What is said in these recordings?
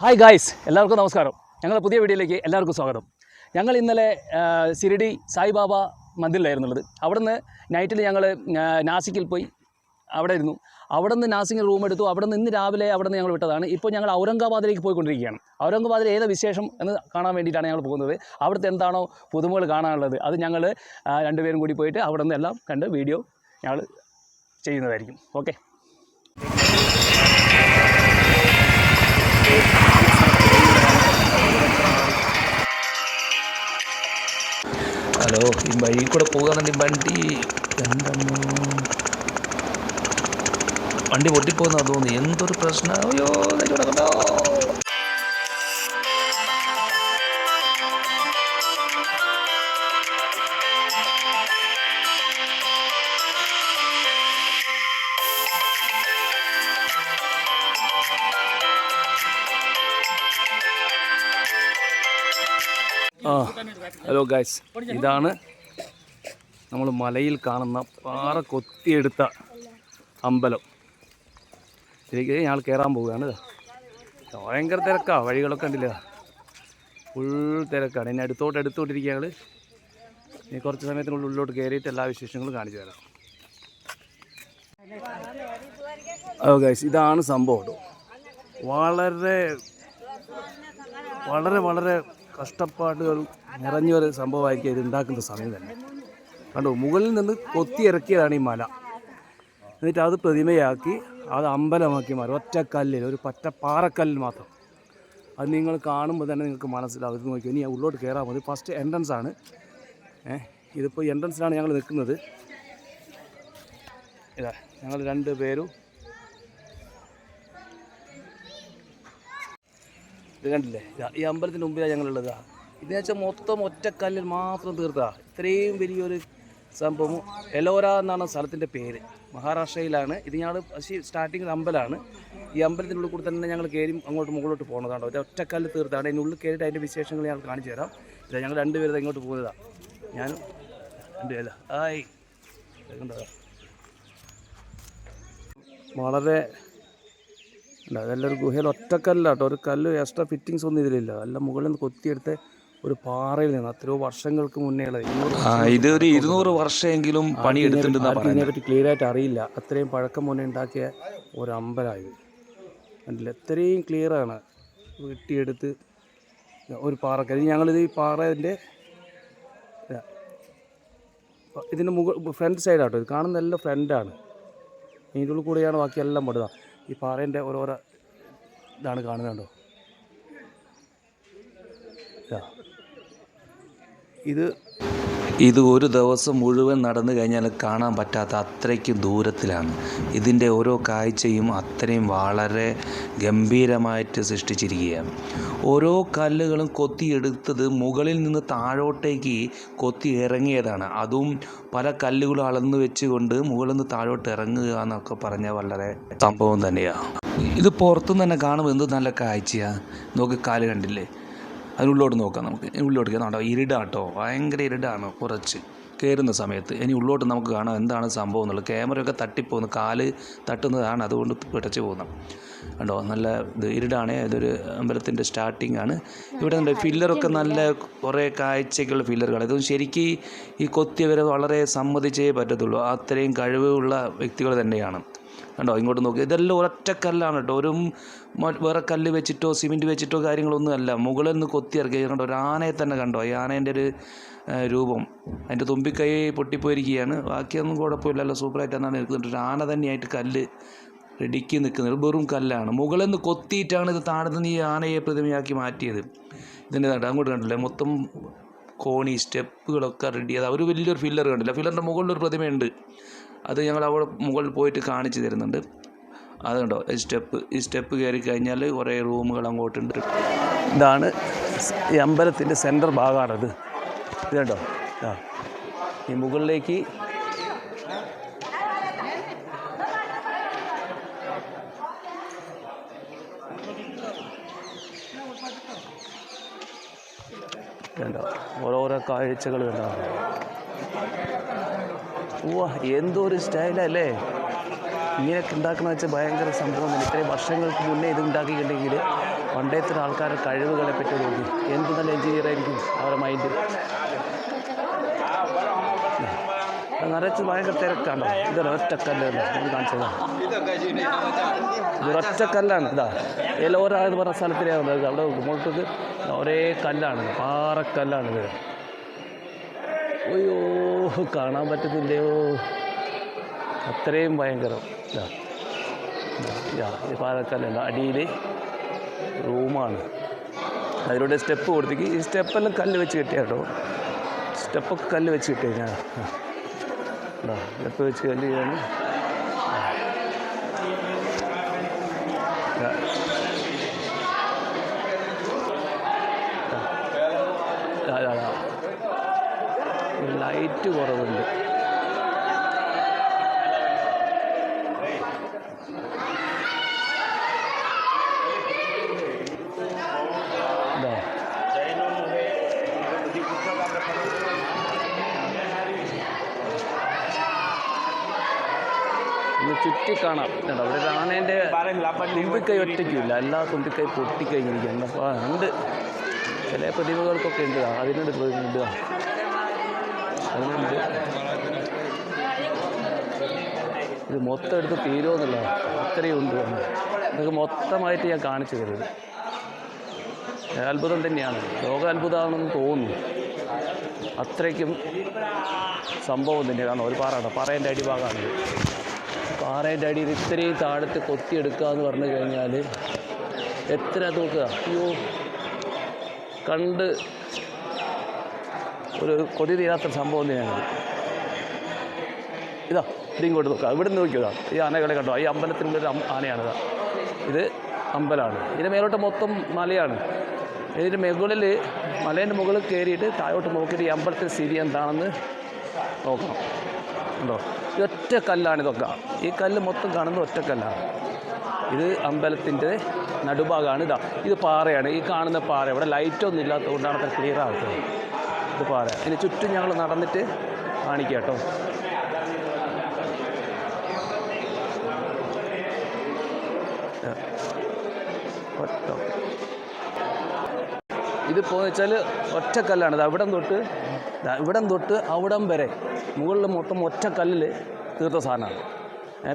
Hi guys, എല്ലാവർക്കും നമസ്കാരം. ഞങ്ങളുടെ പുതിയ വീഡിയോയിലേക്ക് എല്ലാവർക്കും സ്വാഗതം. ഞങ്ങൾ ഇന്നലെ ശിരഡി സായിബാബ മന്ദിറിലായിരുന്നുള്ളത്. അവിടെ നിന്ന് നൈറ്റിൽ ഞങ്ങൾ നാസിക്കിൽ പോയി അവിടെ ഇരുന്നു. അവിടെ നിന്ന് നാസിക്കിൽ റൂം എടുത്തു. അവിടെ നിന്ന് ഇന്ന് രാവിലെ അവിടെ നിന്ന് ഞങ്ങൾ വിട്ടതാണ്. ഇപ്പോൾ ഞങ്ങൾ ഔറംഗാബാദിലേക്ക് പോയിക്കൊണ്ടിരിക്കുകയാണ്. ഔറംഗാബാദിൽ ഏത് വിശേഷം എന്ന് കാണാൻ വേണ്ടിയിട്ടാണ് ഞങ്ങൾ പോകുന്നത്. അവിടുത്തെ എന്താണോ പുതുമകൾ കാണാനുള്ളത് അത് ഞങ്ങൾ രണ്ടുപേരും കൂടി പോയിട്ട് അവിടെ നിന്ന് എല്ലാം കണ്ട് വീഡിയോ ഞങ്ങൾ ചെയ്യുന്നതായിരിക്കും. ഓക്കെ. ഹലോ, ഈ വഴി കൂടെ പോകുകയാണെങ്കിൽ വണ്ടി പൊട്ടിപ്പോകുന്ന തോന്നി. എന്തൊരു പ്രശ്നം! അയ്യോ, കണ്ടോ. ഹലോ ഗൈസ്, ഇതാണ് നമ്മൾ മലയിൽ കാണുന്ന പാറ കൊത്തിയെടുത്ത അമ്പലം. ഇതിലേക്ക് ഞങ്ങൾ കയറാൻ പോവുകയാണ്. ഭയങ്കര തിരക്കാണ്, വഴികളൊക്കെ കണ്ടില്ല, ഫുൾ തിരക്കാണ്. ഇനി എടുത്തോണ്ടിരിക്കുകയാണ്. ഇനി കുറച്ച് സമയത്തിനുള്ളിൽ ഉള്ളിലോട്ട് കയറിയിട്ട് എല്ലാ വിശേഷങ്ങളും കാണിച്ചു തരാം. ഹലോ ഗൈസ്, ഇതാണ് സംഭവം. വളരെ വളരെ വളരെ കഷ്ടപ്പാടുകൾ നിറഞ്ഞൊരു സംഭവമായിരിക്കും ഇത് ഉണ്ടാക്കുന്ന സമയം തന്നെ. കണ്ടോ, മുകളിൽ നിന്ന് കൊത്തിയിറക്കിയതാണ് ഈ മല. എന്നിട്ട് അത് പ്രതിമയാക്കി അത് അമ്പലമാക്കി മാറി. ഒറ്റക്കല്ലിൽ, ഒരു പാറക്കല്ലിൽ മാത്രം. അത് നിങ്ങൾ കാണുമ്പോൾ തന്നെ നിങ്ങൾക്ക് മനസ്സിലാവും. ഇത് നോക്കി, ഇനി ഉള്ളോട്ട് കയറാൻ മതി. ഫസ്റ്റ് എൻട്രൻസ് ആണ്. ഇതിപ്പോൾ എൻട്രൻസിലാണ് ഞങ്ങൾ നിൽക്കുന്നത്. ഇതാ ഞങ്ങൾ രണ്ട് പേരും ഇത് കണ്ടില്ലേ, ഈ അമ്പലത്തിൻ്റെ മുമ്പിലാണ് ഞങ്ങളുള്ളത്. ഇതെന്ന് വെച്ചാൽ മൊത്തം ഒറ്റക്കല്ലിൽ മാത്രം തീർത്തതാണ്. ഇത്രയും വലിയൊരു സംഭവം. എലോര എന്നാണ് സ്ഥലത്തിൻ്റെ പേര്. മഹാരാഷ്ട്രയിലാണ് ഇത്. ഞങ്ങൾ സ്റ്റാർട്ടിങ്ങിൽ അമ്പലമാണ്. ഈ അമ്പലത്തിനുള്ളിൽ കൂടി തന്നെ ഞങ്ങൾ കയറി അങ്ങോട്ട് മുകളിലോട്ട് പോകുന്നതാണോ. ഇത് ഒറ്റക്കല്ല് തീർത്താണ്. അതിനുള്ളിൽ കയറിയിട്ട് അതിൻ്റെ വിശേഷങ്ങൾ ഞങ്ങൾ കാണിച്ചു തരാം. ഇല്ല, ഞങ്ങൾ രണ്ടുപേരും ഇങ്ങോട്ട് പോകുന്നതാണ്. ഞാനും രണ്ടുപേരല്ല. ആയി വളരെ അതെല്ലാം ഒരു ഗുഹയിൽ ഒറ്റക്കല്ലാട്ടോ. ഒരു കല്ല് എക്സ്ട്രാ ഫിറ്റിങ്സ് ഒന്നും ഇതിലില്ല. എല്ലാം മുകളിൽ നിന്ന് കൊത്തിയെടുത്ത് ഒരു പാറയിൽ നിന്ന് എത്രയോ വർഷങ്ങൾക്ക് മുന്നേ ഉള്ളത്. ഇതൊരു 200 വർഷമെങ്കിലും പണിയെടുത്തിട്ടുണ്ടെന്നാണ് പറയുന്നത്. ഇതിനെപ്പറ്റി ക്ലിയർ ആയിട്ട് അറിയില്ല. അത്രയും പഴക്കം മുന്നേ ഉണ്ടാക്കിയ ഒരു അമ്പലമായത് കണ്ടില്ല. എത്രയും ക്ലിയറാണ്. വെട്ടിയെടുത്ത് ഒരു പാറക്കല്ല്. ഞങ്ങളിത് ഈ പാറേൻ്റെ ഇതിൻ്റെ ഫ്രണ്ട് സൈഡാട്ടോ. ഇത് കാണുന്നതെല്ലാം ഫ്രണ്ടാണ്. ഇതിൻ്റെ ഉള്ളിൽ കൂടെയാണ് ബാക്കിയെല്ലാം പെടുക. ഈ പാറേൻ്റെ ഓരോരോ ഇതാണ് കാണുന്നുണ്ടോ. ഇത് ഒരു ദിവസം മുഴുവൻ നടന്നു കഴിഞ്ഞാൽ കാണാൻ പറ്റാത്ത അത്രയ്ക്കും ദൂരത്തിലാണ്. ഇതിൻ്റെ ഓരോ കാഴ്ചയും അത്രയും വളരെ ഗംഭീരമായിട്ട് സൃഷ്ടിച്ചിരിക്കുകയാണ്. ഓരോ കല്ലുകളും കൊത്തിയെടുത്തത് മുകളിൽ നിന്ന് താഴോട്ടേക്ക് കൊത്തി ഇറങ്ങിയതാണ്. അതും പല കല്ലുകളും അളന്ന് വെച്ചുകൊണ്ട് മുകളിൽ നിന്ന് താഴോട്ട് ഇറങ്ങുക എന്നൊക്കെ പറഞ്ഞാൽ വളരെ സംഭവം തന്നെയാണ്. ഇത് പുറത്തുനിന്ന് തന്നെ കാണുമ്പോൾ എന്ത് നല്ല കാഴ്ചയാണ്. നോക്കി, കാല് കണ്ടില്ലേ? അതിനുള്ളിലോട്ട് നോക്കാം നമുക്ക്. ഉള്ളിലോട്ട് കയറാം. ഇരുടാട്ടോ, ഭയങ്കര ഇരുടാണ് കുറച്ച് കയറുന്ന സമയത്ത്. ഇനി ഉള്ളോട്ട് നമുക്ക് കാണാം എന്താണ് സംഭവം എന്നുള്ളത്. ക്യാമറയൊക്കെ തട്ടിപ്പോകുന്നു, കാല് തട്ടുന്നതാണ്, അതുകൊണ്ട് പിടച്ച് പോകുന്നത് കണ്ടോ. നല്ല ഇത് ഇരുടാണ്. ഇതൊരു അമ്പലത്തിൻ്റെ സ്റ്റാർട്ടിംഗ് ആണ്. ഇവിടെ ഉണ്ട് ഫില്ലറൊക്കെ, നല്ല കുറേ കാഴ്ചകൾ ഫില്ലറുകൾ. ഇതും ശരിക്കും ഈ കൊത്തിയവരെ വളരെ സമ്മതിച്ചേ പറ്റത്തുള്ളൂ. അത്രയും കഴിവുള്ള വ്യക്തികൾ തന്നെയാണ്. കണ്ടോ, ഇങ്ങോട്ട് നോക്കി. ഇതെല്ലാം ഒറ്റക്കല്ലാണ് കേട്ടോ. ഒരു വേറെ കല്ല് വെച്ചിട്ടോ സിമെൻറ്റ് വെച്ചിട്ടോ കാര്യങ്ങളൊന്നും അല്ല. മുകളിൽ നിന്ന് കൊത്തിയിറക്കി. കണ്ടോ, ഒരു ആനയെ തന്നെ കണ്ടോ. ഈ ആനേൻ്റെ ഒരു രൂപം, അതിൻ്റെ തുമ്പിക്കൈ പൊട്ടിപ്പോയിരിക്കുകയാണ്. ബാക്കിയൊന്നും കുഴപ്പമില്ലല്ലോ, സൂപ്പറായിട്ടാണ് നിൽക്കുന്നുണ്ട്. ഒരു ആന തന്നെയായിട്ട് കല്ല് റെഡിക്ക് നിൽക്കുന്നത്. വെറും കല്ലാണ്. മുകളിൽ നിന്ന് കൊത്തിയിട്ടാണ് ഇത് താഴെ നിന്ന് ഈ ആനയെ പ്രതിമയാക്കി മാറ്റിയത്. ഇതിൻ്റെ അങ്ങോട്ട് കണ്ടില്ലേ, മൊത്തം കോണി സ്റ്റെപ്പുകളൊക്കെ റെഡി ചെയ്ത്. ഒരു വലിയൊരു ഫില്ലർ കണ്ടില്ല. ഫില്ലറിൻ്റെ മുകളിലൊരു പ്രതിമയുണ്ട്. അത് ഞങ്ങൾ അവിടെ മുകളിൽ പോയിട്ട് കാണിച്ചു തരുന്നുണ്ട്. അത് കണ്ടോ, ഈ സ്റ്റെപ്പ് കയറി കഴിഞ്ഞാൽ കുറേ റൂമുകൾ അങ്ങോട്ടുണ്ട്. ഇതാണ് ഈ അമ്പലത്തിൻ്റെ സെൻറ്റർ ഭാഗമാണത്. ഇത് കണ്ടോ, ഈ മുകളിലേക്ക് കണ്ടോ, ഓരോരോ കാഴ്ചകൾ കണ്ടോ. എന്തോ ഒരു സ്റ്റൈലല്ലേ. ഇങ്ങനെയൊക്കെ ഉണ്ടാക്കുന്ന വെച്ചാൽ ഭയങ്കര സംഭവം തന്നെ. ഇത്രയും വർഷങ്ങൾക്ക് മുന്നേ ഇത് ഉണ്ടാക്കിയിട്ടുണ്ടെങ്കിൽ പണ്ടത്തെ ആൾക്കാരുടെ കഴിവുകളെ പറ്റി നോക്കി എന്ത് നല്ല എഞ്ചിനീയറായിരിക്കും അവരുടെ മൈൻഡ്. നിറച്ച് ഭയങ്കര തിരക്കാണ്. ഇതൊരു ഒറ്റക്കല്ലാണ് ഞാൻ കാണിച്ചതാണ്. ഇതൊരൊറ്റക്കല്ലാണ്. ഇതാ എലോര എന്ന് പറഞ്ഞ സ്ഥലത്തിലാണ് അവിടെ മുകളിലേക്ക് ഒരേ കല്ലാണ്, പാറക്കല്ലാണിത്. അയ്യോ കാണാൻ പറ്റുന്നില്ലയോ, അത്രയും ഭയങ്കരം. ഈ പാറക്കല്ലുണ്ട്, അടിയിൽ റൂമാണ്. അതിലൂടെ സ്റ്റെപ്പ് കൊടുത്തേക്ക്. ഈ സ്റ്റെപ്പെല്ലാം കല്ല് വെച്ച് കെട്ടിയ കേട്ടോ, സ്റ്റെപ്പൊക്കെ കല്ല് വെച്ച് കെട്ടി കഴിഞ്ഞാൽ സ്റ്റെപ്പ് വെച്ച് കല്ല് ചെയ്യാണ്. ലൈറ്റ് കുറവുണ്ട്. ചുറ്റി കാണാം. അവിടെ ആനേൻ്റെ തുമ്പിക്കൈ ഒറ്റയ്ക്കില്ല, എല്ലാ തുമ്പിക്കൈ പൊട്ടിക്കഴിഞ്ഞിരിക്കുകയാണ്. അപ്പോൾ ഉണ്ട് ചില പ്രതിഭകൾക്കൊക്കെ ഉണ്ട്, അതിനുണ്ട് ഉണ്ട്, അതിനുണ്ട്. ഇത് മൊത്തം എടുത്ത് തീരുമെന്നുള്ള അത്രയും ഉണ്ട്. ഇതൊക്കെ മൊത്തമായിട്ട് ഞാൻ കാണിച്ചു തരുന്നത് അത്ഭുതം തന്നെയാണ്, ലോക അത്ഭുതമാണെന്ന് തോന്നുന്നു. അത്രയ്ക്കും സംഭവം തന്നെയാണ്. കാരണം ഒരു പാറയാണ്, പാറേൻ്റെ അടിഭാഗമാണിത്. പാറേൻ്റെ അടിയിൽ ഇത്രയും താഴത്ത് കൊത്തിയെടുക്കുക എന്ന് പറഞ്ഞു കഴിഞ്ഞാൽ എത്ര നോക്കുക. അയ്യോ കണ്ട് ഒരു കൊതി തീരാത്ത സംഭവം തന്നെയാണിത്. ഇതാ ഇതിങ്ങോട്ട് നോക്കുക, ഇവിടെ നിന്ന് നോക്കിയതാ ഈ ആനകളെ കണ്ടോ. ഈ അമ്പലത്തിനുള്ളൊരു ആനയാണിതാ. ഇത് അമ്പലമാണ്. ഇതിൻ്റെ മേലോട്ട് മൊത്തം മലയാണ്. ഇതിൻ്റെ മുകളിൽ മലേൻ്റെ മുകളിൽ കയറിയിട്ട് താഴോട്ട് നോക്കിയിട്ട് ഈ അമ്പലത്തിൻ്റെ സ്ഥിതി എന്താണെന്ന് നോക്കണം. ഉണ്ടോ, ഇത് ഒറ്റ കല്ലാണ്. ഇതൊക്കെ ഈ കല്ല് മൊത്തം കാണുന്നത് ഒറ്റക്കല്ലാണ്. ഇത് അമ്പലത്തിൻ്റെ നടുഭാഗമാണ്. ഇതാ ഇത് പാറയാണ്, ഈ കാണുന്ന പാറ. ഇവിടെ ലൈറ്റൊന്നും ഇല്ലാത്തതുകൊണ്ടാണ് അത്ര ക്ലിയർ ആകുന്നത്. ഇത് പാറ. ഇതിന് ചുറ്റും ഞങ്ങൾ നടന്നിട്ട് കാണിക്കാം കേട്ടോ. ഇതിപ്പോൾ വെച്ചാൽ ഒറ്റക്കല്ലാണ്. ഇത് ഇവിടം തൊട്ട് അവിടം വരെ മുകളിൽ മൊത്തം ഒറ്റക്കല്ലിൽ തീർത്ത സാധനമാണ്.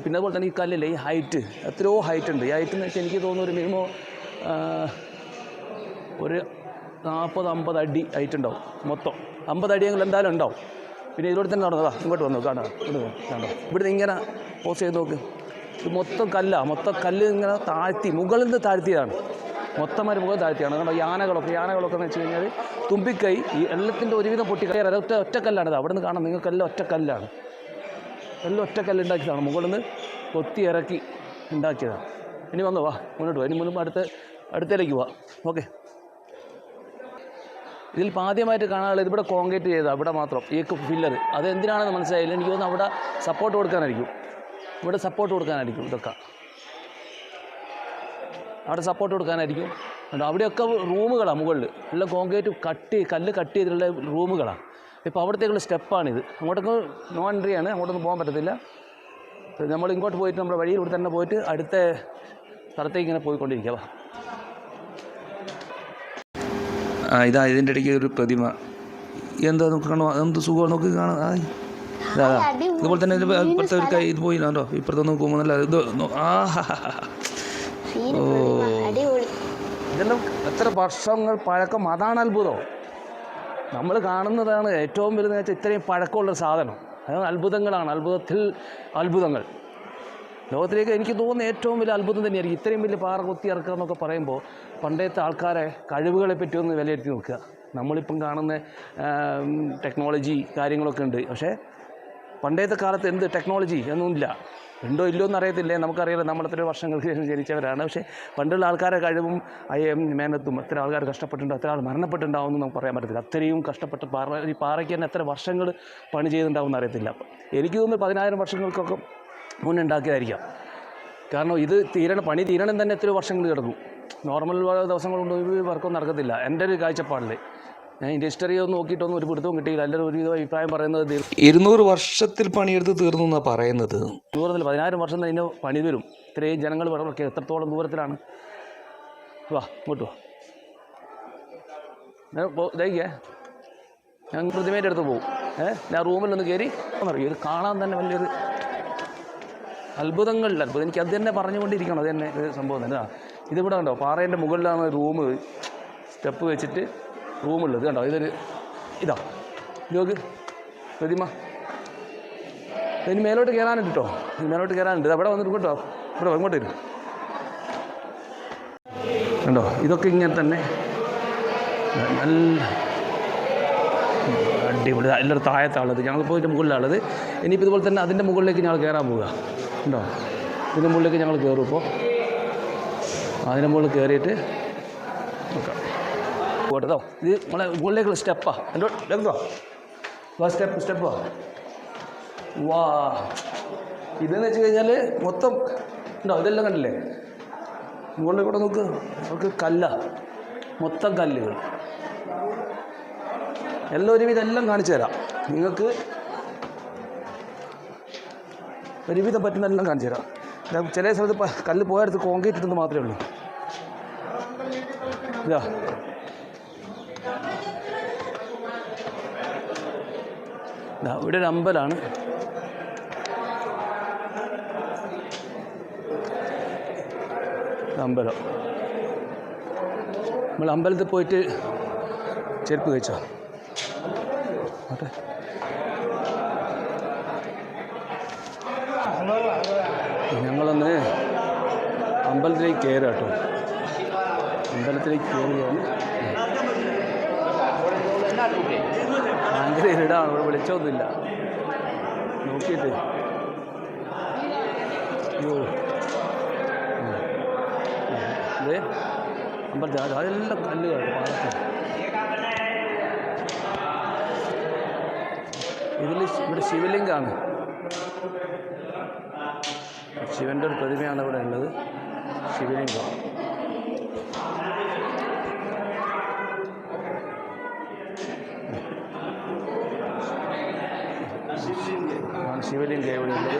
പിന്നെ അതുപോലെ തന്നെ ഈ കല്ലിൽ ഈ ഹൈറ്റ് എത്രയോ ഹൈറ്റ് ഉണ്ട്. ഈ ഹൈറ്റ് എന്ന് വെച്ചാൽ എനിക്ക് തോന്നുന്നു ഒരു മിനിമം ഒരു 40-50 അടി ഹൈറ്റ് ഉണ്ടാവും. മൊത്തം 50 അടിയെങ്കിലും എന്തായാലും ഉണ്ടാവും. പിന്നെ ഇതിലൂടെ തന്നെ നടന്നതാ, ഇങ്ങോട്ട് വന്നു കാണാം. കാണോ ഇവിടുന്ന് ഇങ്ങനെ പോസ്റ്റ് ചെയ്ത് നോക്ക്. ഇത് മൊത്തം കല്ലാണ്. മൊത്തം കല്ല് ഇങ്ങനെ താഴ്ത്തി, മുകളിൽ നിന്ന് താഴ്ത്തിയതാണ്. മൊത്തമായിട്ട് മുകളിൽ താഴ്ത്തിയാണ്. കാരണം യാനകളൊക്കെ എന്ന് വെച്ച് കഴിഞ്ഞാൽ തുമ്പിക്കൈ ഈ എല്ലാത്തിൻ്റെ ഒരുവിധം പൊട്ടിക്കൈ ഒറ്റക്കല്ലാണിത്. അവിടെ നിന്ന് കാണാം നിങ്ങൾക്കെല്ലാം ഒറ്റക്കല്ലാണ്. എല്ലാം ഒറ്റക്കല്ല് ഉണ്ടാക്കിയതാണ്. മുകളിൽ നിന്ന് കൊത്തി ഇറക്കി ഉണ്ടാക്കിയതാണ്. ഇനി വന്നു വാ, മുന്നോട്ട് വാ. ഇനി മുൻപ് അടുത്തേക്ക് പോവാം. ഓക്കെ. ഇതിൽ ആദ്യമായിട്ട് കാണാനുള്ളത് ഇവിടെ കോൺക്രീറ്റ് ചെയ്തതാണ്. ഇവിടെ മാത്രം ഈ ഫില്ലർ. അത് എന്തിനാണെന്ന് മനസ്സിലായില്ല. എനിക്ക് തോന്നുന്നു അവിടെ സപ്പോർട്ട് കൊടുക്കാനായിരിക്കും. ഇവിടെ സപ്പോർട്ട് കൊടുക്കാനായിരിക്കും. ഇതൊക്കെ അവിടെ സപ്പോർട്ട് കൊടുക്കാനായിരിക്കും. അവിടെയൊക്കെ റൂമുകളാണ്. മുകളിൽ എല്ലാം കോൺക്രീറ്റ് കല്ല് കട്ട് ചെയ്തിട്ടുള്ള റൂമുകളാണ്. ഇപ്പോൾ അവിടത്തേക്കുള്ള സ്റ്റെപ്പാണിത്. അങ്ങോട്ടൊക്കെ നോ എൻട്രിയാണ്, അങ്ങോട്ടൊന്നും പോകാൻ പറ്റത്തില്ല. നമ്മൾ ഇങ്ങോട്ട് പോയിട്ട് നമ്മുടെ വഴിയിലൂടെ തന്നെ പോയിട്ട് അടുത്ത സ്ഥലത്തേക്ക് ഇങ്ങനെ പോയിക്കൊണ്ടിരിക്കുക. ഇതാ ഇതിൻ്റെ ഇടയ്ക്ക് ഒരു പ്രതിമ. എന്താ നോക്കി കാണോ, എന്ത് സുഖമാണ് നോക്കി കാണാൻ. ഇതാ ഇതുപോലെ തന്നെ ഇപ്പുറത്തെ ഒരു കൈ ഇത് പോയില്ലോ, ഇപ്പുറത്തെ നോക്കുമ്പോൾ നല്ല ഇത്. ഓ ഇതെല്ലാം എത്ര വർഷങ്ങൾ പഴക്കം. അതാണ് അത്ഭുതം. നമ്മൾ കാണുന്നതാണ് ഏറ്റവും വലുതെന്ന് വെച്ചാൽ ഇത്രയും പഴക്കമുള്ള സാധനം. അത് അത്ഭുതങ്ങളാണ്. അത്ഭുതത്തിൽ അത്ഭുതങ്ങൾ. ലോകത്തിലേക്ക് എനിക്ക് തോന്നുന്ന ഏറ്റവും വലിയ അത്ഭുതം തന്നെയായിരിക്കും ഇത്രയും വലിയ പാറ കൊത്തി ഇറക്കുക എന്നൊക്കെ പറയുമ്പോൾ. പണ്ടത്തെ ആൾക്കാരെ കഴിവുകളെ പറ്റി ഒന്ന് വിലയിരുത്തി നോക്കുക. നമ്മളിപ്പം കാണുന്ന ടെക്നോളജി കാര്യങ്ങളൊക്കെ ഉണ്ട്. പക്ഷേ പണ്ടത്തെ കാലത്ത് എന്ത് ടെക്നോളജി ഒന്നുമില്ല. ഉണ്ടോ ഇല്ലയോ എന്നറിയത്തില്ലേ, നമുക്കറിയില്ല. നമ്മളെത്ര വർഷങ്ങൾക്ക് ശേഷം ജനിച്ചവരാണ്. പക്ഷേ പണ്ടുള്ള ആൾക്കാരെ കഴിവും മേനത്തും എത്ര ആൾക്കാർ കഷ്ടപ്പെട്ടിട്ടുണ്ടോ, എത്ര ആൾ മരണപ്പെട്ടുണ്ടാവുമെന്ന് നമുക്ക് പറയാൻ പറ്റത്തില്ല. അത്രയും കഷ്ടപ്പെട്ട് ഈ പാറയ്ക്ക് തന്നെ എത്ര വർഷങ്ങൾ പണി ചെയ്തിട്ടുണ്ടാവുമെന്ന് അറിയത്തില്ല. എനിക്ക് തോന്നുന്നു 10,000 വർഷങ്ങൾക്കൊക്കെ മുന്നേ ഉണ്ടാക്കിയതായിരിക്കാം. കാരണം ഇത് പണി തീരണം തന്നെ എത്രയോ വർഷങ്ങൾ കിടക്കും. നോർമൽ ദിവസങ്ങൾ കൊണ്ട് ഒരു വർക്കൊന്നും നടക്കത്തില്ല എൻ്റെ ഒരു കാഴ്ചപ്പാടിൽ. ഞാൻ ഇതിൻ്റെ ഹിസ്റ്ററി ഒന്നും നോക്കിയിട്ടൊന്നും ഒരു പിടുത്തവും കിട്ടിയില്ല. എല്ലാവരും ഒരു അഭിപ്രായം പറയുന്നത് 200 വർഷത്തിൽ പണിയെടുത്ത് തീർന്നു എന്നാണ് പറയുന്നത്. 10,000 വർഷം തന്നെ പണി വരും. ഇത്രയും ജനങ്ങൾ വളർക്കെ എത്രത്തോളം ദൂരത്തിലാണ്. വാ ഇങ്ങോട്ട് വാ. ഇതായിക്കേ, ഞാൻ പ്രതിമേൻ്റെ അടുത്ത് പോകും. ഞാൻ റൂമിലൊന്ന് കയറി എന്നറിയോ, ഇത് കാണാൻ തന്നെ വലിയൊരു അത്ഭുതം. എനിക്ക് അത് തന്നെ പറഞ്ഞുകൊണ്ടിരിക്കണം. അത് തന്നെ ഒരു സംഭവം തന്നെ. ഇതിവിടെ കണ്ടോ, പാറേൻ്റെ മുകളിലാണ് റൂം, സ്റ്റെപ്പ് വെച്ചിട്ട് റൂമുള്ളത് കണ്ടോ. ഇതാ ലോക് പ്രതിമ. ഇനി മേലോട്ട് കയറാനുണ്ട് കേട്ടോ, മേലോട്ട് കയറാനുണ്ട്. അവിടെ വന്നിട്ട് കേട്ടോ, ഇവിടെ ഇങ്ങോട്ട് വരും കണ്ടോ. ഇതൊക്കെ ഇങ്ങനെ തന്നെ നല്ല അടിപൊളി. എല്ലാവരും താഴത്താണുള്ളത്, ഞങ്ങളിപ്പോൾ ഇതിൻ്റെ മുകളിലാണുള്ളത്. ഇനിയിപ്പോൾ ഇതുപോലെ തന്നെ അതിൻ്റെ മുകളിലേക്ക് ഞങ്ങൾ കയറാൻ പോവുക ഉണ്ടോ. ഇതിൻ്റെ മുകളിലേക്ക് ഞങ്ങൾ കയറും. ഇപ്പോൾ അതിൻ്റെ മുകളിൽ കയറിയിട്ട് നോക്കാം പോട്ടോ. ഇത് നമ്മളെ മുകളിലേക്കുള്ള സ്റ്റെപ്പാ. എൻ്റെ എന്തോ സ്റ്റെപ്പ് വാ. ഇതെന്ന് വെച്ച് കഴിഞ്ഞാൽ മൊത്തം ഉണ്ടോ, ഇതെല്ലാം കണ്ടില്ലേ മുകളിൽ കൂടെ നോക്ക്. നമുക്ക് മൊത്തം കല്ലുകൾ എല്ലാം ഒരുവിധം എല്ലാം കാണിച്ചു തരാം നിങ്ങൾക്ക്. ഒരുവിധം പറ്റുന്നതെല്ലാം കാണിച്ചു തരാം. ചില സ്ഥലത്ത് കല്ല് പോയടുത്ത് കോൺക്രീറ്റ് ഇട്ടെന്ന് മാത്രമേ ഉള്ളൂ. ഇതാ ഇവിടെ ഒരു അമ്പലമാണ്. അമ്പലം നമ്മൾ അമ്പലത്തിൽ പോയിട്ട് ചെരുപ്പ് കഴിച്ചോ ഓട്ടെ. ഞങ്ങളൊന്ന് അമ്പലത്തിലേക്ക് കയറുക കേട്ടോ. അമ്പലത്തിലേക്ക് കയറുകയാണ്. ഭയങ്കര ഇരുടാണ്, ഇവിടെ വെളിച്ചമൊന്നുമില്ല. നോക്കിയിട്ട് അയ്യോ അതെ അമ്പലത്തിൽ അതെല്ലാം കല്ലുകൾ പാടത്ത്. ഇവിടെ ശിവലിംഗമാണ്. ശിവൻ്റെ ഒരു പ്രതിമയാണ് ഇവിടെ ഉള്ളത്, ശിവലിംഗം. ശിവലിംഗം ഇവിടെ ഉള്ളത്.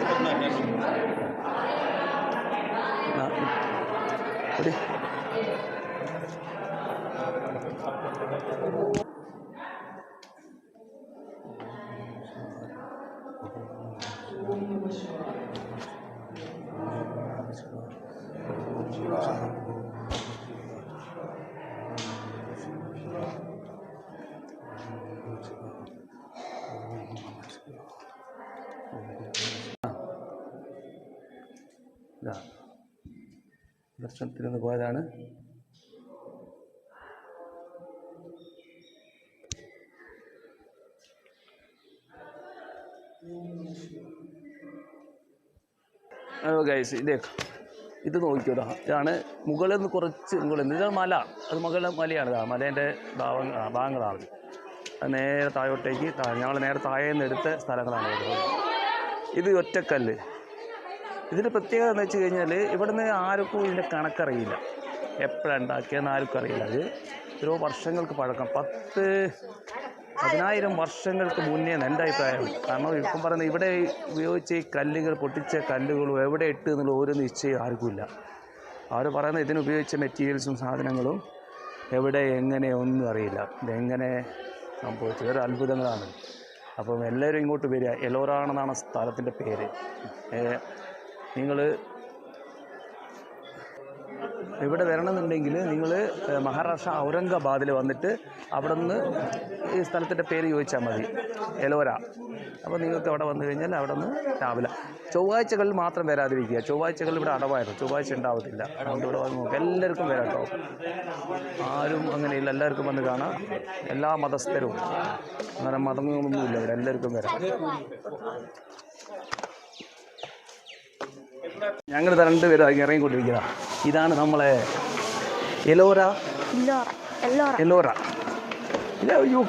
ദർശനത്തിൽ നിന്ന് പോയതാണ്. ഗൈസ് ഇത് നോക്കിയോടാ, ഇതാണ് മുകളിൽ നിന്ന് കുറച്ച് മുകളിൽ നിന്ന്. ഇതാണ് മല, അത് മുകളിലെ മലയാണ്. മലേൻ്റെ ഭാഗങ്ങളാണ്. അത് നേരെ താഴോട്ടേക്ക് ഞങ്ങൾ നേരെ താഴെ നിന്ന് എടുത്ത സ്ഥലങ്ങളാണ്. ഇത് ഒറ്റക്കല്ല്. ഇതിൻ്റെ പ്രത്യേകത എന്ന് വെച്ച് കഴിഞ്ഞാൽ ഇവിടുന്ന് ആർക്കും ഇതിൻ്റെ കണക്കറിയില്ല, എപ്പോഴാണ് ഉണ്ടാക്കിയതെന്ന് ആർക്കും അറിയില്ല. അത് ഓരോ വർഷങ്ങൾക്ക് പഴക്കം, 10,000 വർഷങ്ങൾക്ക് മുന്നേ എൻ്റെ അഭിപ്രായം. കാരണം ഇപ്പം പറയുന്നത് ഇവിടെ ഉപയോഗിച്ച ഈ കല്ലുകൾ, പൊട്ടിച്ച കല്ലുകളും എവിടെ ഇട്ട് എന്നുള്ള ഒരു നിശ്ചയം ആർക്കുമില്ല. അവർ പറയുന്നത് ഇതിനുപയോഗിച്ച മെറ്റീരിയൽസും സാധനങ്ങളും എവിടെ എങ്ങനെ ഒന്നും അറിയില്ല. ഇതെങ്ങനെ സംഭവിച്ചത് ഒരു അത്ഭുതങ്ങളാണ്. അപ്പം എല്ലാവരും ഇങ്ങോട്ട് വരിക. എലോറാണെന്നാണ് സ്ഥലത്തിൻ്റെ പേര്. നിങ്ങൾ ഇവിടെ വരണമെന്നുണ്ടെങ്കിൽ നിങ്ങൾ മഹാരാഷ്ട്ര ഔറംഗാബാദിൽ വന്നിട്ട് അവിടെ നിന്ന് ഈ സ്ഥലത്തിൻ്റെ പേര് ചോദിച്ചാൽ മതി, എലോര. അപ്പോൾ നിങ്ങൾക്ക് അവിടെ വന്നു കഴിഞ്ഞാൽ അവിടെ നിന്ന് രാവിലെ ചൊവ്വാഴ്ചകളിൽ മാത്രം വരാതിരിക്കുക. ചൊവ്വാഴ്ചകളിൽ ഇവിടെ അടവായിരുന്നു, ചൊവ്വാഴ്ച ഉണ്ടാവത്തില്ല. അതുകൊണ്ട് ഇവിടെ വന്ന് നോക്കുക. എല്ലാവർക്കും വരാം കേട്ടോ, ആരും അങ്ങനെയില്ല. എല്ലാവർക്കും വന്ന് കാണാം. എല്ലാ മതസ്ഥരും, അങ്ങനെ മതങ്ങളൊന്നുമില്ല ഇവിടെ, എല്ലാവർക്കും വരാം. ഞങ്ങൾ 2 പേരും ഇറങ്ങിക്കൊണ്ടിരിക്കുക. ഇതാണ് നമ്മളെ എലോര. അയ്യോ,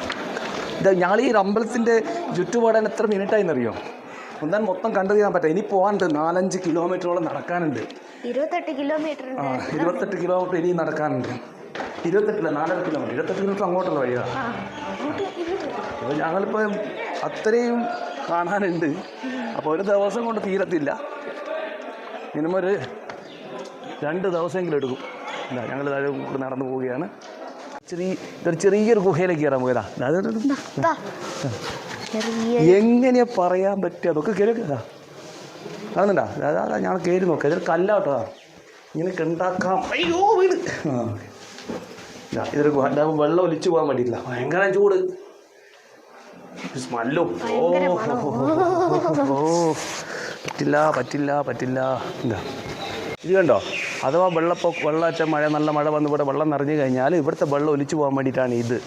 ഇത് ഞങ്ങൾ ഈ അമ്പലത്തിൻ്റെ ചുറ്റുപാടാൻ എത്ര മിനിറ്റായിന്നറിയോ? ഒന്നാൻ മൊത്തം കണ്ടു തീരാൻ പറ്റാം. ഇനി പോകാനുണ്ട് 4-5 കിലോമീറ്ററോളം നടക്കാനുണ്ട്. 28 കിലോമീറ്റർ ഇനി നടക്കാനുണ്ട്. 28 കിലോമീറ്റർ 28 കിലോമീറ്റർ അങ്ങോട്ടുള്ള വഴിയാണ്. അപ്പോൾ ഞങ്ങളിപ്പോൾ അത്രയും കാണാനുണ്ട്. അപ്പോൾ ഒരു ദിവസം കൊണ്ട് തീരത്തില്ല, മിനിമം ഒരു 2 ദിവസമെങ്കിലും എടുക്കും. ഇല്ല ഞങ്ങൾ നടന്നു പോവുകയാണ്. ഇതൊരു ചെറിയൊരു ഗുഹയിലേക്ക് കയറാൻ പോയതാ. എങ്ങനെയാ പറയാൻ പറ്റുക? അതൊക്കെ കയറി കാണുന്നുണ്ടാ? അതാ ഞാൻ കയറി നോക്കാം. ഇതൊരു കല്ലാട്ടോ, ഇങ്ങനെയൊക്കെ ഉണ്ടാക്കാം. അയ്യോ വീട്. ഇതൊരു ഗുഹ. വെള്ളം ഒലിച്ചു പോകാൻ വേണ്ടിയിട്ടില്ല, ഭയങ്കര ചൂട്, സ്മെല്ലും. പറ്റില്ല. എന്താ ഇത് കണ്ടോ? അഥവാ വെള്ളമറ്റ നല്ല മഴ വന്ന് ഇവിടെ വെള്ളം നിറഞ്ഞു കഴിഞ്ഞാൽ ഇവിടുത്തെ വെള്ളം ഒലിച്ചു പോകാൻ വേണ്ടിയിട്ടാണ് ഇത്.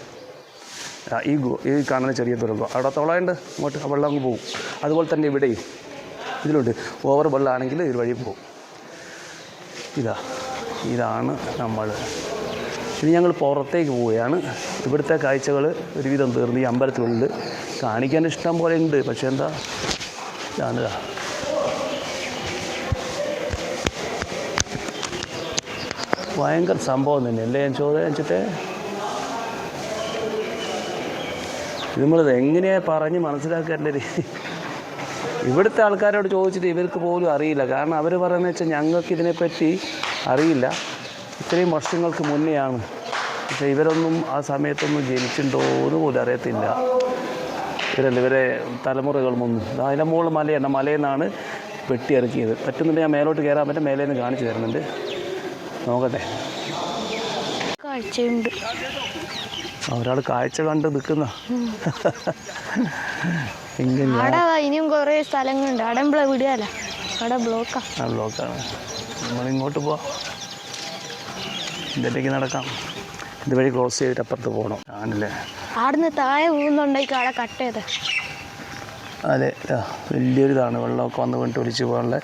ഈ കാണുന്ന ചെറിയ തുരങ്കം അവിടെ തുളയുണ്ട്, അങ്ങോട്ട് ആ വെള്ളം അങ്ങ് പോകും. അതുപോലെ തന്നെ ഇവിടെയും ഇതിലുണ്ട്. ഓവർ വെള്ളമാണെങ്കിൽ ഇത് വഴി പോകും. ഇതാണ് നമ്മൾ. ഇനി ഞങ്ങൾ പുറത്തേക്ക് പോവുകയാണ്. ഇവിടുത്തെ കാഴ്ചകൾ ഒരുവിധം തീർന്ന് ഈ അമ്പലത്തിനുള്ളിൽ കാണിക്കാൻ ഇഷ്ടം പോലെ ഉണ്ട്. പക്ഷേ എന്താ, ഇതാണ് ഭയങ്കര സംഭവം തന്നെയല്ലേ. ഞാൻ ചോദിച്ചിട്ട് നമ്മളിത് എങ്ങനെയാണ് പറഞ്ഞ് മനസ്സിലാക്കേണ്ടത്? ഇവിടുത്തെ ആൾക്കാരോട് ചോദിച്ചിട്ട് ഇവർക്ക് പോലും അറിയില്ല. കാരണം അവർ പറയുന്നത് വെച്ചാൽ ഞങ്ങൾക്ക് ഇതിനെപ്പറ്റി അറിയില്ല, ഇത്രയും വർഷങ്ങൾക്ക് മുന്നെയാണ്. പക്ഷേ ഇവരൊന്നും ആ സമയത്തൊന്നും ജനിച്ചിട്ടുണ്ടോ എന്ന് പോലും അറിയത്തില്ല. ഇവരെ തലമുറകളൊന്നും. അതിൻ്റെ മുകളിൽ മലയാണ്, മലയിൽ നിന്നാണ് വെട്ടിയിറക്കിയത്. പറ്റുന്നുണ്ട് ഞാൻ മേലോട്ട് കയറാൻ പറ്റും, മേലെ നിന്ന് കാണിച്ചു തരുന്നുണ്ട്. നോക്കട്ടെ. കാഴ്ചയുണ്ട്. ഒരാൾ കാഴ്ച കണ്ട് നിൽക്കുന്ന. ഇനിയും കുറേ സ്ഥലങ്ങളുണ്ട്. അവിടെ വിടുകയല്ല, അവിടെ ബ്ലോക്കാണ്. നമ്മളിങ്ങോട്ട് പോവാം, ഇതിലേക്ക് നടക്കാം. ഇതുവഴി ക്രോസ് ചെയ്തിട്ട് അപ്പുറത്ത് പോകണം. ആണല്ലേ, അവിടുന്ന് താഴെ പോകുന്നുണ്ടെങ്കിൽ അവിടെ കട്ട് ചെയ്ത്. അതെ, വലിയൊരിതാണ്. വെള്ളമൊക്കെ വന്ന് വീണിട്ട് ഒലിച്ച് പോകാനുള്ള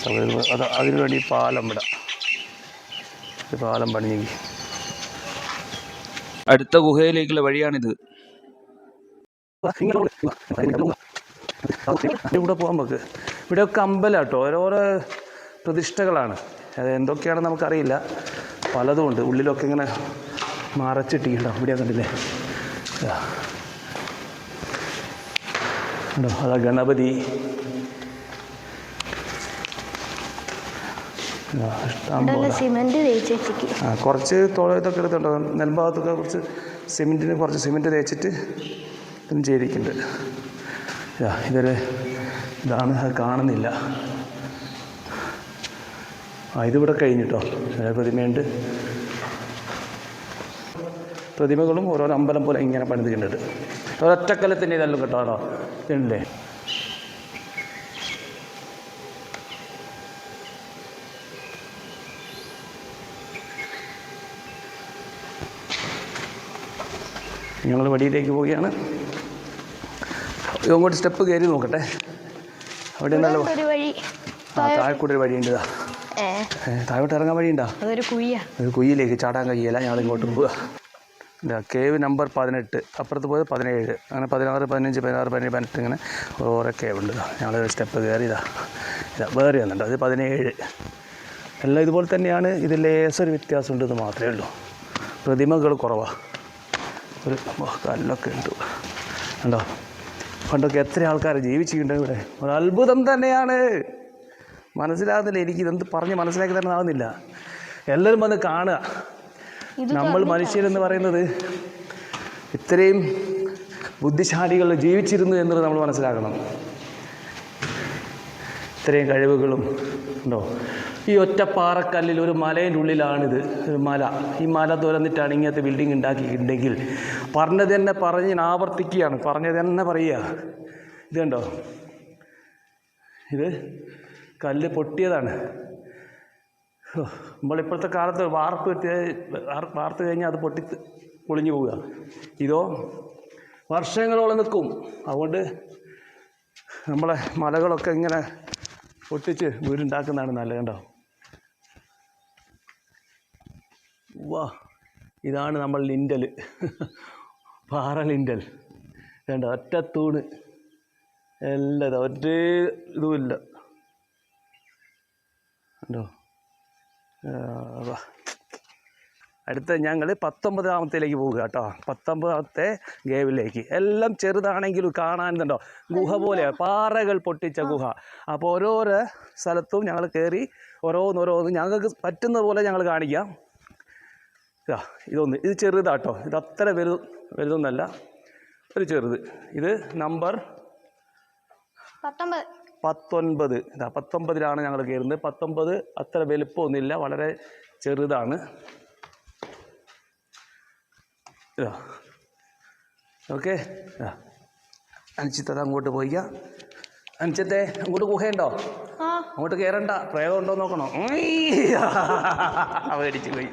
സൗകര്യം. അതിനു വേണ്ടി പാലം വിടാം. പാലം പണിഞ്ഞെങ്കിൽ അടുത്ത ഗുഹയിലേക്കുള്ള വഴിയാണിത്. ഇവിടെ പോകാൻ നമുക്ക്. ഇവിടെയൊക്കെ അമ്പലം കേട്ടോ, ഓരോരോ പ്രതിഷ്ഠകളാണ്. അത് എന്തൊക്കെയാണെന്ന് നമുക്കറിയില്ല, പലതും ഉണ്ട്. ഉള്ളിലൊക്കെ ഇങ്ങനെ മറച്ചിട്ടിട്ടുണ്ടോ, ഇവിടെ കണ്ടില്ലേ? ഉണ്ടോ, അതാ ഗണപതി. കുറച്ച് ഇതൊക്കെ എടുത്തുണ്ടോ, നെൽഭാഗത്തൊക്കെ കുറച്ച് സിമെൻറ്റ് തേച്ചിട്ട് ഇതും ചെയ്തിരിക്കുന്നുണ്ട്. ഇതാണ്, അത് കാണുന്നില്ല. ഇതിവിടെ കഴിഞ്ഞിട്ടോ. പ്രതിമയുണ്ട്. പ്രതിമകളും ഓരോരോ അമ്പലം പോലെ ഇങ്ങനെ പണിതിട്ടുണ്ട്. ഒരൊറ്റക്കല്ലത്തിൻ്റെ ഇതെല്ലാം കേട്ടോ. ആണോ ഇതുണ്ടല്ലേ? ഞങ്ങൾ വടിയിലേക്ക് പോവുകയാണ്. അങ്ങോട്ട് സ്റ്റെപ്പ് കയറി നോക്കട്ടെ. അവിടെ നല്ല താഴെക്കൂടെ ഒരു വഴിയുണ്ട്. താഴോട്ട് ഇറങ്ങാൻ വഴിയുണ്ടോ? ഒരു കുഴിയിലേക്ക് ചാടാൻ കഴിയില്ല. ഞങ്ങളിങ്ങോട്ട് പോവുക. കേവ് നമ്പർ 18, അപ്പുറത്ത് പോയത് 17, അങ്ങനെ 16, 15, 16, 17, 18 ഇങ്ങനെ ഓരോ കേവ് ഉണ്ട്. ഞങ്ങൾ സ്റ്റെപ്പ് കയറി വേറെ വന്നിട്ടുണ്ട്. അത് 17. എല്ലാം ഇതുപോലെ തന്നെയാണ്. ഇതിൽ ലേസൊരു വ്യത്യാസം ഉണ്ടെന്ന് മാത്രമേ ഉള്ളൂ. പ്രതിമകൾ കുറവാണ്. ഒരു കല്ലൊക്കെ ഉണ്ട് കണ്ടോ. പണ്ടൊക്കെ എത്ര ആൾക്കാർ ജീവിച്ചിട്ടുണ്ട് ഇവിടെ. ഒരു അത്ഭുതം തന്നെയാണ്. മനസ്സിലാകുന്നില്ല, എനിക്കിതെന്ത് പറഞ്ഞ് മനസ്സിലാക്കി തന്നെ ആവുന്നില്ല. എല്ലാവരും വന്ന് കാണുക. നമ്മൾ മനുഷ്യരെന്ന് പറയുന്നത് ഇത്രയും ബുദ്ധിശാലികൾ ജീവിച്ചിരുന്നു എന്നുള്ളത് നമ്മൾ മനസ്സിലാക്കണം. ഇത്രയും കഴിവുകളും ഉണ്ടോ. ഈ ഒറ്റപ്പാറക്കല്ലിൽ ഒരു മലേൻ്റെ ഉള്ളിലാണിത്, ഒരു മല. ഈ മല തുറന്നിട്ടാണ് ഇങ്ങനത്തെ ബിൽഡിംഗ് ഉണ്ടാക്കിയിട്ടുണ്ടെങ്കിൽ പറഞ്ഞത് തന്നെ പറഞ്ഞ് ഞാൻ ആവർത്തിക്കുകയാണ്, പറഞ്ഞത് തന്നെ പറയുക. ഇത് കണ്ടോ, ഇത് കല്ല് പൊട്ടിയതാണ്. നമ്മളിപ്പോഴത്തെ കാലത്ത് വാർത്ത് കഴിഞ്ഞാൽ അത് പൊളിഞ്ഞു പോവുക. ഇതോ വർഷങ്ങളോളം നിൽക്കും. അതുകൊണ്ട് നമ്മളെ മലകളൊക്കെ ഇങ്ങനെ പൊട്ടിച്ച് വീടുണ്ടാക്കുന്നതാണ് നല്ലത്. കണ്ടോ, വാ, ഇതാണ് നമ്മൾ ലിൻഡൽ, പാറ ലിൻഡൽ. കണ്ടോ, ഒറ്റത്തൂണ്, എല്ലാം ഒറ്റ ഇതുമില്ല. കണ്ടോ. അടുത്ത ഞങ്ങൾ 19ാമത്തേലേക്ക് പോവുക കേട്ടോ. 19ാമത്തെ ഗേവിലേക്ക്. എല്ലാം ചെറുതാണെങ്കിലും കാണാനുണ്ടോ, ഗുഹ പോലെ, പാറകൾ പൊട്ടിച്ച ഗുഹ. അപ്പോൾ ഓരോരോ സ്ഥലത്തും ഞങ്ങൾ കയറി ഓരോന്നോരോന്ന് ഞങ്ങൾക്ക് പറ്റുന്ന പോലെ ഞങ്ങൾ കാണിക്കാം. ഇതാ ഇതൊന്ന്, ഇത് ചെറുതാട്ടോ, ഇത് അത്ര വലുതൊന്നല്ല, ഒരു ചെറുത്. ഇത് നമ്പർ 19. ഇതാ 19ലാണ് ഞങ്ങൾ കയറുന്നത്. 19 അത്ര വലുപ്പമൊന്നുമില്ല, വളരെ ചെറുതാണ്. ഇതാ ഓക്കെ. അനുചിത്തത് അങ്ങോട്ട് പോയിക്ക. അനുചത്തെ അങ്ങോട്ട് ഗുഹയുണ്ടോ? അങ്ങോട്ട് കയറണ്ട, പ്രേതം ഉണ്ടോ നോക്കണോ? പേടിച്ചു പോയി.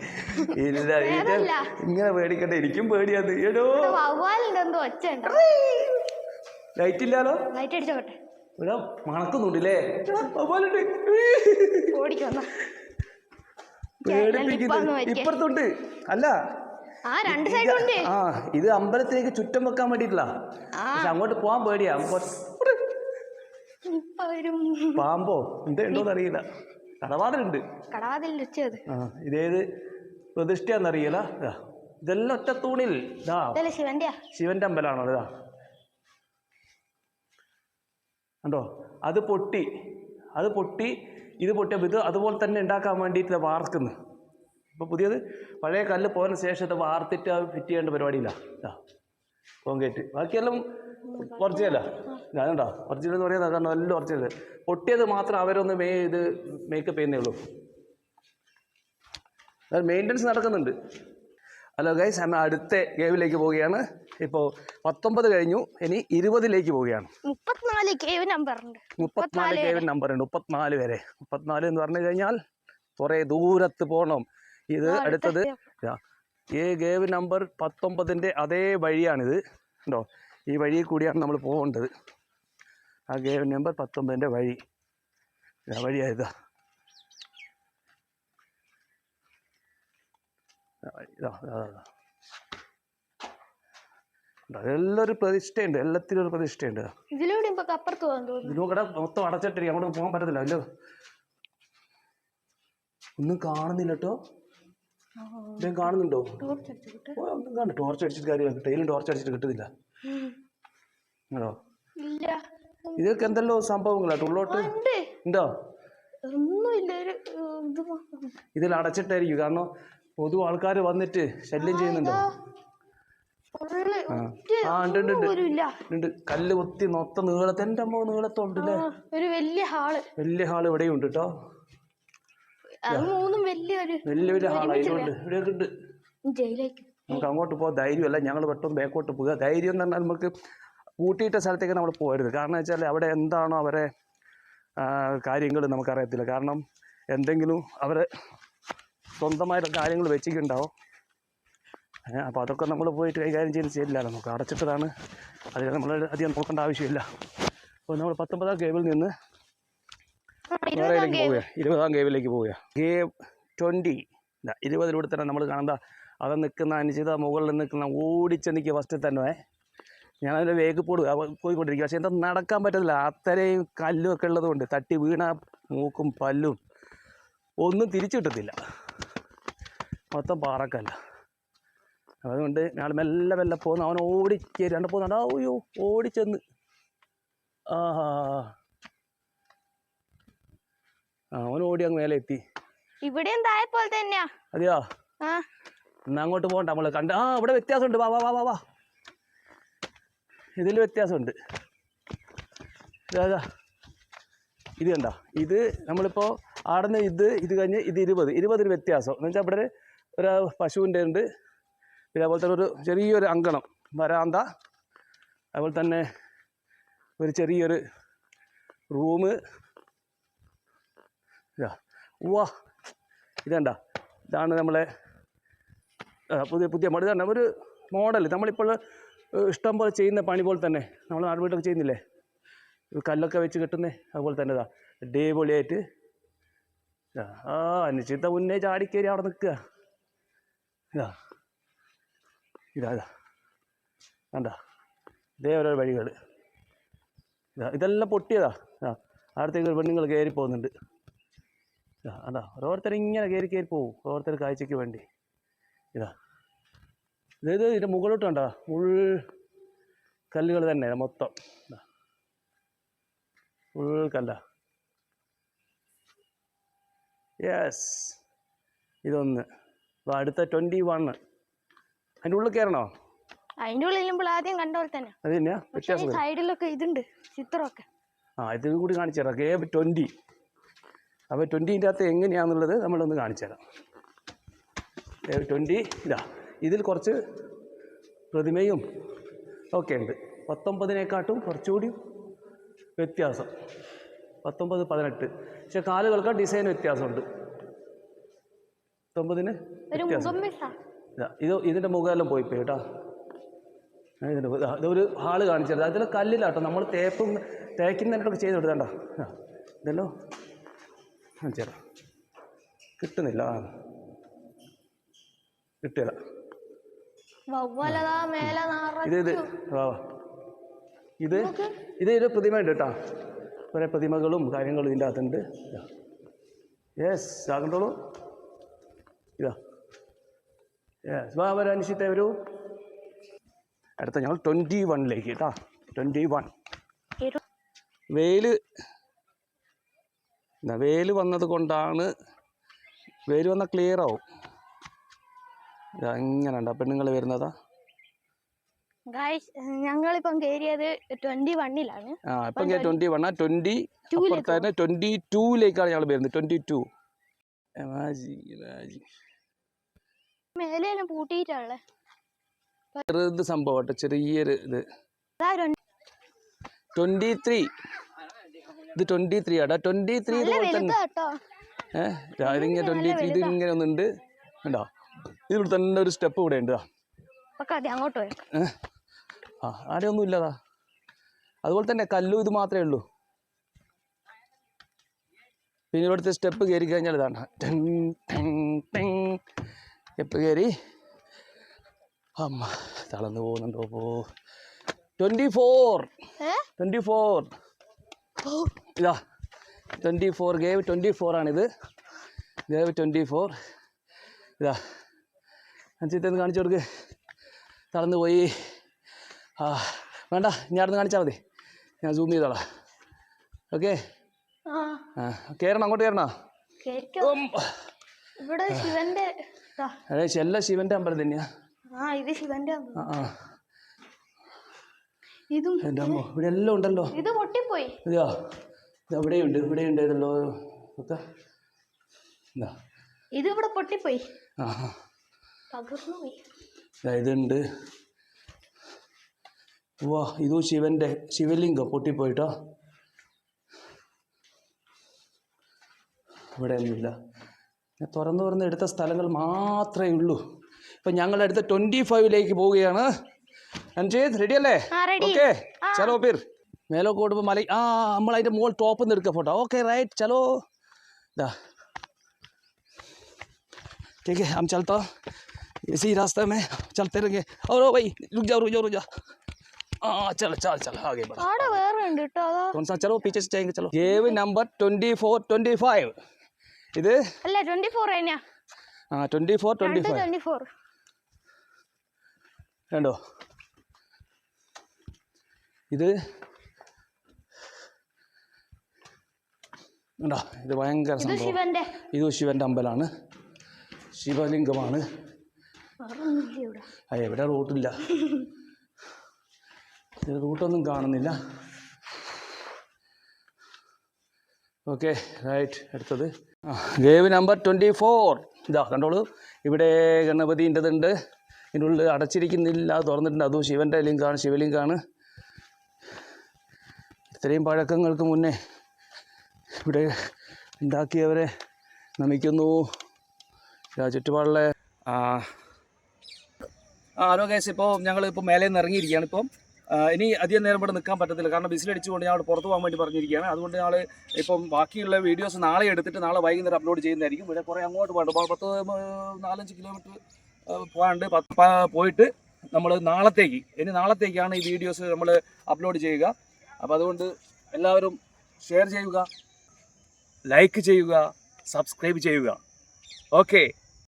ഇല്ല ഇങ്ങനെ പേടിക്കണ്ട, എനിക്കും പേടിയത്. എടോ ലൈറ്റ് ഇല്ലാലോ, ഇവിടെ മണക്കുന്നുണ്ടല്ലേ? പേടിപ്പിക്കുന്നു. ഇപ്പുറത്തുണ്ട്. അല്ല ഇത് അമ്പലത്തിലേക്ക് ചുറ്റം വെക്കാൻ വേണ്ടിയിട്ടില്ല. പക്ഷെ അങ്ങോട്ട് പോകാൻ പേടിയാ. പാമ്പോ എന്തോന്ന് അറിയില്ല. കടവാതിലുണ്ട്. ഇതേത് പ്രതിഷ്ഠയാന്നറിയില്ല. ഇതെല്ലാം ഒറ്റ തൂണിൽ. ശിവന്റെ അമ്പലമാണോ? ഇതാ കണ്ടോ, അത് പൊട്ടി ഇത് പൊട്ടിയപ്പോൾ ഇത് അതുപോലെ തന്നെ ഉണ്ടാക്കാൻ വേണ്ടിയിട്ട് വാർക്കുന്നു. ഇപ്പോൾ പുതിയത് പഴയ കല്ല് പോയതിന് ശേഷം ഇത് വാർത്തിട്ട് അത് ഫിറ്റ് ചെയ്യേണ്ട പരിപാടിയില്ല. കോൺക്രീറ്റ് ബാക്കിയെല്ലാം ഒറിജിനലാ. ഞാനുണ്ടോ ഒറിജിനൽ എന്ന് പറയുന്നത്? കാരണം എല്ലാം ഒറിജിനൽ. പൊട്ടിയത് മാത്രം അവരൊന്ന് ഇത് മേക്കപ്പ് ചെയ്യുന്നേ ഉള്ളൂ. അത് മെയിൻ്റനൻസ് നടക്കുന്നുണ്ട്. ഹലോ ഗൈസ്, നമ്മൾ അടുത്ത കേവിലേക്ക് പോവുകയാണ്. ഇപ്പോൾ 19 കഴിഞ്ഞു, ഇനി 20ലേക്ക് പോവുകയാണ്. 34 കേവ് നമ്പർ ഉണ്ട്. 34 വരെ. 34 എന്ന് പറഞ്ഞു കഴിഞ്ഞാൽ കുറേ ദൂരത്ത് പോകണം. ഇത് അടുത്തത് ഈ കേവ് നമ്പർ 19ൻ്റെ അതേ വഴിയാണിത്. ഉണ്ടോ, ഈ വഴി കൂടിയാണ് നമ്മൾ പോകേണ്ടത്. ആ കേവ് നമ്പർ 19ൻ്റെ വഴിയായതാ. എല്ലാവരും പ്രതിഷ്ഠയുണ്ട്, എല്ലാത്തിനും ഒരു പ്രതിഷ്ഠയുണ്ട്. ഇതിലൂടെ മൊത്തം അടച്ചിട്ടിരിക്കും, അങ്ങോട്ട് പോകാൻ പറ്റത്തില്ല. അല്ലോ ഒന്നും കാണുന്നില്ല കേട്ടോ. എന്തെങ്കിലും കാണുന്നുണ്ടോ? ഒന്നും കാണും. ടോർച്ച് അടിച്ചിട്ട് കാര്യമില്ല, ടൈലും ടോർച്ച് അടിച്ചിട്ട് കിട്ടുന്നില്ല. ആണോ? ഇതൊക്കെ എന്തെല്ലോ സംഭവങ്ങളാട്ടോ ഉള്ളോട്ട് ഉണ്ടോ? ഇതിൽ അടച്ചിട്ടായിരിക്കും, കാരണം പൊതു ആൾക്കാർ വന്നിട്ട് ശല്യം ചെയ്യുന്നുണ്ടോ? ഉണ്ട്. കല്ല് കുത്തി മൊത്തം നീളത്തെ, എൻ്റെ അമ്മ നീളത്തുണ്ടല്ലേ. ഒരു വലിയ ഹാള് ഇവിടെയും ഉണ്ട് കേട്ടോ. വലിയ ഹാളായിട്ടുണ്ട്. ഇവിടെയൊക്കെ ഉണ്ട്. നമുക്ക് അങ്ങോട്ട് പോകാൻ ധൈര്യമല്ല, ഞങ്ങൾ പെട്ടെന്ന് ബാക്കോട്ട് പോകുക. ധൈര്യം എന്ന് പറഞ്ഞാൽ നമുക്ക് കൂട്ടിയിട്ട സ്ഥലത്തേക്ക് നമ്മൾ പോകരുത്. കാരണം വെച്ചാൽ അവിടെ എന്താണോ അവരെ കാര്യങ്ങൾ നമുക്കറിയത്തില്ല. കാരണം എന്തെങ്കിലും അവർ സ്വന്തമായിട്ട് കാര്യങ്ങൾ വെച്ചിട്ടുണ്ടാവും. അപ്പോൾ അതൊക്കെ നമ്മൾ പോയിട്ട് കൈകാര്യം ചെയ്യുന്നത് ശരിയില്ലല്ലോ. നമുക്ക് അടച്ചിട്ടതാണ്, അതിൽ നമ്മൾ അധികം നോക്കേണ്ട ആവശ്യമില്ല. അപ്പോൾ നമ്മൾ 19ാം കേവിൽ നിന്ന് 20ാം കേവിലേക്ക് പോവുക. കേവ് 20 20 തന്നെ നമ്മൾ കാണുന്ന അവിടെ നിൽക്കുന്ന അനുചിത മുകളിൽ നിൽക്കുന്ന ഓടിച്ചെന്നിക്ക് ഫസ്റ്റ് തന്നെ ഞാനതിൻ്റെ വേഗം പോയിക്കൊണ്ടിരിക്കുക. പക്ഷെ എന്താ നടക്കാൻ പറ്റത്തില്ല, അത്രയും കല്ലുമൊക്കെ ഉള്ളതുകൊണ്ട് തട്ടി വീണ മൂക്കും പല്ലും ഒന്നും തിരിച്ചു കിട്ടത്തില്ല, മൊത്തം പാറക്കല്ല. അതുകൊണ്ട് ഞങ്ങൾ മെല്ലെ പോകുന്നു. അവൻ ഓടിക്കേരാണ്ട് പോകുന്നുണ്ട്. അയ്യോ ഓടിച്ചെന്ന് അവൻ ഓടി അങ്ങ് മേലെ എത്തി. അതെയോ? എന്നാ അങ്ങോട്ട് പോകണ്ട, നമ്മൾ കണ്ട്. ഇവിടെ വ്യത്യാസമുണ്ട്. വാ വാ വാ വാ വാ ഇതിൽ വ്യത്യാസമുണ്ട്. ഇത് കണ്ടോ, ഇത് നമ്മളിപ്പോൾ ആടുന്ന ഇത് കഴിഞ്ഞ് ഇത് 20 വ്യത്യാസം എന്ന് വെച്ചാൽ ഇവിടെ ഒരു പശുവിൻ്റെ ഉണ്ട്. പിന്നെ അതുപോലെ തന്നെ ഒരു ചെറിയൊരു അങ്കണം, വരാന്ത, അതുപോലെ തന്നെ ഒരു ചെറിയൊരു റൂമ്. വാ ഇതണ്ട, ഇതാണ് നമ്മളെ പുതിയ മോഡൽ. ഇതാണ് ഒരു മോഡൽ. നമ്മളിപ്പോൾ ഇഷ്ടം പോലെ ചെയ്യുന്ന പണി പോലെ തന്നെ നമ്മൾ നാട് വീട്ടൊക്കെ ചെയ്യുന്നില്ലേ, കല്ലൊക്കെ വെച്ച് കെട്ടുന്നേ, അതുപോലെ തന്നെ ഇതാ അടിപൊളിയായിട്ട്. അനുചിത മുന്നേ ചാടിക്കേരി അവിടെ നിൽക്കുക. ഇതാ കണ്ട, ഇതേ ഓരോ വഴികൾ. ഇതെല്ലാം പൊട്ടിയതാ. അടുത്തേക്ക് പെണ്ണുങ്ങൾ കയറി പോകുന്നുണ്ട്. അതാ ഓരോരുത്തർ ഇങ്ങനെ കയറി പോകും, ഓരോരുത്തർ കാഴ്ചയ്ക്ക് വേണ്ടി. ഇതിൻ്റെ മുകളിലോട്ട് കണ്ട കല്ലുകൾ തന്നെ മൊത്തം, ഫുൾ കല്ല. യെസ്, ഇതൊന്ന് അപ്പോൾ അടുത്ത 21. അതിൻ്റെ ഉള്ളിൽ കയറണോ? അതിന്റെ ഉള്ളിൽ നമ്മൾ ആദ്യം കണ്ട പോലെ തന്നെ. അത് തന്നെയാ വ്യത്യാസം. സൈഡിലൊക്കെ ഇതുണ്ട് ചിത്രമൊക്കെ. ഇത് കൂടി കാണിച്ചു തരാം. കേവ് 20. അപ്പോൾ 20ൻ്റെ അകത്ത് എങ്ങനെയാണെന്നുള്ളത് നമ്മളൊന്ന് കാണിച്ചു തരാം. കേവ് 20 ഇതാ. ഇതിൽ കുറച്ച് പ്രതിമയും ഒക്കെ ഉണ്ട്. 19-നേക്കാട്ടും കുറച്ചുകൂടി വ്യത്യാസം. 19, 18. പക്ഷെ കാലുകൾക്ക് ഡിസൈൻ വ്യത്യാസമുണ്ട്. 19-ന് വ്യത്യാസം. ഇതിൻ്റെ മുഖമെല്ലാം പോയി കേട്ടോ. ഇതൊരു ഹാള് കാണിച്ചത്. അതിൽ കല്ലിലാട്ടോ നമ്മൾ തേക്കുന്നതിനൊക്കെ ചെയ്ത് കൊടുത്തണ്ട. ഇതല്ലോ കാണിച്ചു തരാം. കിട്ടുന്നില്ല. കിട്ടില്ല. ഇത് പ്രതിമ ഉണ്ട് കേട്ടോ. കുറേ പ്രതിമകളും കാര്യങ്ങളും ഇതിൻ്റെ അകത്തുണ്ട്. യെസ്, കണ്ടോളൂ. ഇതാ വരാനിശ്ചിത്തെ ഒരു അടുത്ത ഞങ്ങൾ 21-ലേക്ക് കേട്ടോ. 21 വെയിൽ വന്നത് കൊണ്ടാണ്. വെയിൽ വന്നാൽ ക്ലിയർ ആവും. ഇങ്ങനെ ഉണ്ടോ പെണ്ണുങ്ങൾ വരുന്നതാ. ഞങ്ങളിപ്പം കയറിയത് 21-ലാണ്. ഇപ്പം 21. 20 അപ്പുറത്തന്നെ 22-ലേക്കാണ് ഞങ്ങൾ വരുന്നത്. 22 മേലെ പൂട്ടിയിട്ടാണല്ലേ. ചെറുത് സംഭവം കേട്ടോ. ചെറിയൊരു ഇത് 23. ഇത് 23 ആടാ. 23 ഇതുപോലെ തന്നെ. ഇതിങ്ങനെ 23 ഇത് ഇങ്ങനെ ഒന്നുണ്ട് ഉണ്ടോ. ഇതിൽ തന്നെ ഒരു സ്റ്റെപ്പ് ഇവിടെ ഉണ്ട്. അങ്ങോട്ട് ആടെ ഒന്നും ഇല്ലതാ. അതുപോലെ തന്നെ കല്ലും ഇത് മാത്രമേ ഉള്ളൂ. പിന്നെ ഇവിടുത്തെ സ്റ്റെപ്പ് കയറി കഴിഞ്ഞാൽ ഇതാണ്. സ്റ്റെപ്പ് കയറി അമ്മ തളർന്നു പോകുന്നുണ്ടോ. 24 ഇതാ 24. ഗേവ് 24 ആണിത്. ഗേവ് 24 ഇതാ. അഞ്ചിത്തൊന്ന് കാണിച്ചു കൊടുക്ക്. തളർന്നു പോയി. വേണ്ട, ഞാനൊന്ന് കാണിച്ചാൽ മതി. ഞാൻ സൂം ചെയ്തോളാം. ഓക്കെ. കയറണം. അങ്ങോട്ട് കയറണോ? എല്ലാം ശിവന്റെ അമ്പലം തന്നെയാ. എൻ്റെ അമ്മ ഇവിടെ എല്ലാം ഉണ്ടല്ലോ. ഇതാ ഇവിടെയുണ്ട്. ഇതല്ലോ. ഇതിവിടെ പൊട്ടിപ്പോയി. ഇതുണ്ട്. വാ, ഇതും ശിവലിംഗം പൊട്ടിപ്പോയിട്ടോ. ഇവിടെ ഒന്നുമില്ല. തുറന്ന് എടുത്ത സ്ഥലങ്ങൾ മാത്രമേ ഉള്ളൂ. ഇപ്പം ഞങ്ങൾ അടുത്ത 25-ലേക്ക് പോവുകയാണ്. അൻഷീദ് റെഡി അല്ലേ? ഓക്കെ ചലോ പിർ. മേലോട്ട് കൂടുമ്പോൾ മല നമ്മൾ അതിൻ്റെ മുകൾ ടോപ്പിൽ നിന്ന് എടുക്കുക ഫോട്ടോ. ഓക്കെ റൈറ്റ് ചലോ. ഇതാ ठीक है हम चलता इसी रास्ते में चलते रहेंगे. और भाई रुक जाओ. चल आगे बढ़ो. कौन सा? चलो पीछे से जाएंगे. चलो गेव नंबर 24 25 ഇത് അല്ല 24 തന്നെയാ. 24 25 കണ്ടോ. ഇത് കണ്ടോ. ഇത് ഭയങ്കര സംഭവം. ഇത് ശിവന്റെ അമ്പലമാണ്. ശിവലിംഗമാണ്. എവിടെ റൂട്ടില്ല. റൂട്ടൊന്നും കാണുന്നില്ല. Okay right. അടുത്തത് ഗേവ് നമ്പർ 24. ഇതാ കണ്ടോളൂ. ഇവിടെ ഗണപതിൻ്റെതുണ്ട്. ഇതിനുള്ളിൽ അടച്ചിരിക്കുന്നില്ല, തുറന്നിട്ടുണ്ട്. അതും ശിവൻ്റെ ലിംഗമാണ്, ശിവലിംഗമാണ്. ഇത്രയും പഴക്കങ്ങൾക്ക് മുന്നേ ഇവിടെ ഉണ്ടാക്കിയവരെ നമിക്കുന്നു. ചുറ്റുപാടിലെ ഹലോ ഗൈസ്. ഇപ്പോൾ ഞങ്ങളിപ്പോൾ മേലെ നിന്ന് ഇറങ്ങിയിരിക്കുകയാണ്. ഇപ്പം ഇനി അധികം നേരം ഇവിടെ നിൽക്കാൻ പറ്റത്തില്ല. കാരണം ബിസിലടിച്ചുകൊണ്ട് ഞാൻ അവിടെ പുറത്ത് പോകാൻ വേണ്ടി പറഞ്ഞിരിക്കുകയാണ്. അതുകൊണ്ട് ഞങ്ങൾ ഇപ്പം ബാക്കിയുള്ള വീഡിയോസ് നാളെ എടുത്തിട്ട് നാളെ വൈകുന്നേരം അപ്ലോഡ് ചെയ്യുന്നതായിരിക്കും. ഇവിടെ കുറേ അങ്ങോട്ട് പോകണ്ട. 4-5 കിലോമീറ്റർ പോകാണ്ട് പോയിട്ട് നമ്മൾ നാളത്തേക്കാണ് ഈ വീഡിയോസ് നമ്മൾ അപ്ലോഡ് ചെയ്യുക. അപ്പോൾ അതുകൊണ്ട് എല്ലാവരും ഷെയർ ചെയ്യുക, ലൈക്ക് ചെയ്യുക, സബ്സ്ക്രൈബ് ചെയ്യുക. ഓക്കെ.